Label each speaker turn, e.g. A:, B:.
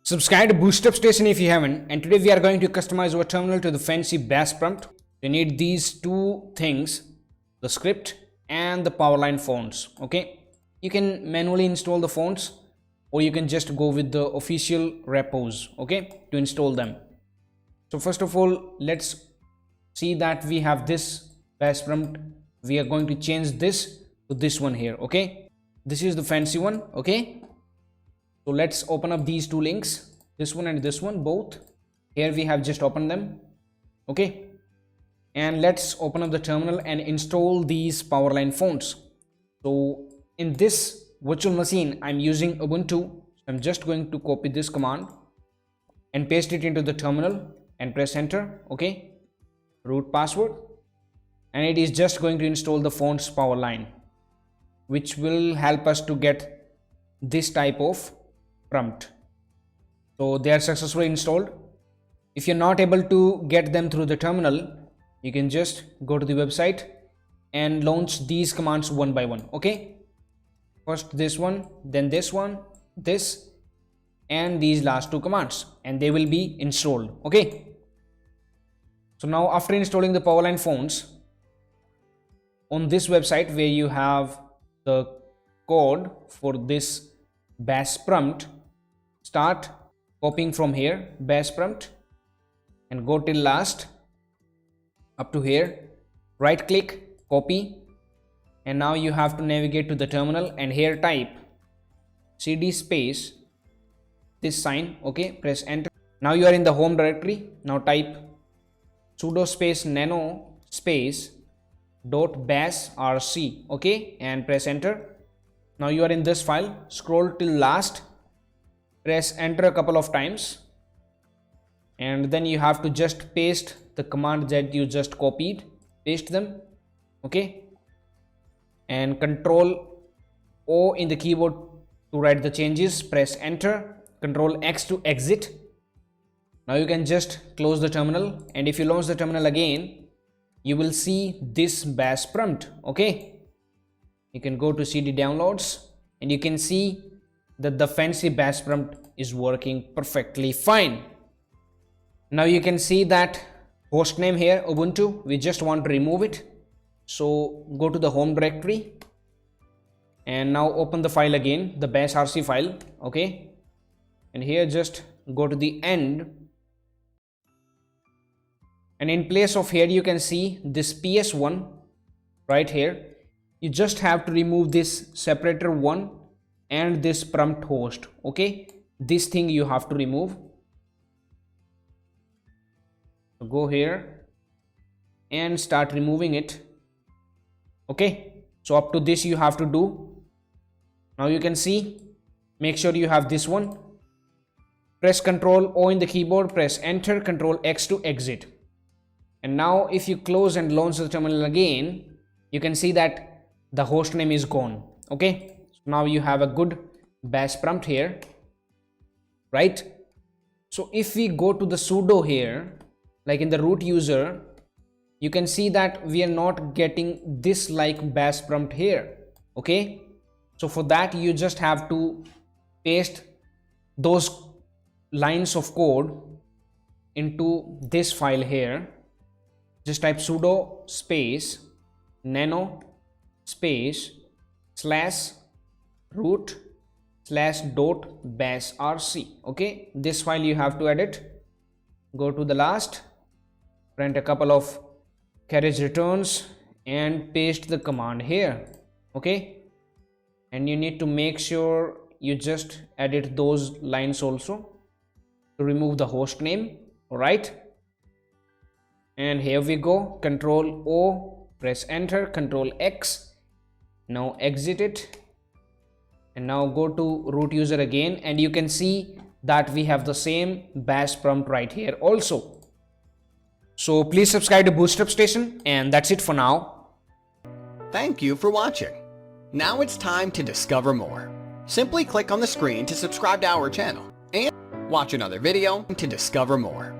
A: Subscribe to Bootstrap Station if you haven't, and today we are going to customize our terminal to the fancy bash prompt. You need these two things, the script and the Powerline fonts. Okay, you can manually install the fonts or you can just go with the official repos, okay, to install them. So first of all, let's see that we have this bash prompt. We are going to change this to this one here. Okay, this is the fancy one. Okay, so let's open up these two links, this one and this one, both. Here we have just opened them. Okay, and let's open up the terminal and install these Powerline fonts. So in this virtual machine I'm using Ubuntu. I'm just going to copy this command and paste it into the terminal and press enter. Okay, root password, and it is just going to install the fonts Powerline, which will help us to get this type of prompt. So they are successfully installed. If you're not able to get them through the terminal, you can just go to the website and launch these commands one by one. Okay, first this one, then this one, this, and these last two commands, and they will be installed. Okay, so now after installing the Powerline fonts on this website where you have the code for this bash prompt, start copying from here, bash prompt, and go till last up to here, right click, copy, and now you have to navigate to the terminal and here type cd space this sign. Okay, press enter. Now you are in the home directory. Now type sudo space nano space dot bash rc. Okay, and press enter. Now you are in this file. Scroll till last, press enter a couple of times, and then you have to just paste the command that you just copied. Paste them. Okay, and Control O in the keyboard to write the changes. Press enter. Control X to exit. Now you can just close the terminal, and if you launch the terminal again, you will see this bash prompt. Okay, you can go to CD downloads and you can see that the fancy bash prompt is working perfectly fine. Now you can see that host name here, Ubuntu, we just want to remove it. So go to the home directory and now open the file again, the bash rc file. Okay, and here just go to the end, and in place of here you can see this ps1 right here. You just have to remove this separator 1 and this prompt host. Okay, this thing you have to remove. So go here and start removing it. Okay, so up to this you have to do. Now you can see, make sure you have this one. Press Ctrl O in the keyboard, press enter, Ctrl X to exit. And now if you close and launch the terminal again, you can see that the host name is gone. Okay, so now you have a good bash prompt here, right? So if we go to the sudo here, like in the root user, you can see that we are not getting this like bash prompt here. Okay, so for that you just have to paste those lines of code into this file here. Just type sudo space nano space slash root slash dot bash rc. Okay, this file you have to edit. Go to the last, print a couple of carriage returns and paste the command here. Okay, and you need to make sure you just edit those lines also to remove the host name. All right, and here we go. Control O, press enter, Control X. Now exit it, and now go to root user again, and you can see that we have the same bash prompt right here also. So please subscribe to Bootstrap Station, and that's it for now.
B: Thank you for watching. Now it's time to discover more. Simply click on the screen to subscribe to our channel and watch another video to discover more.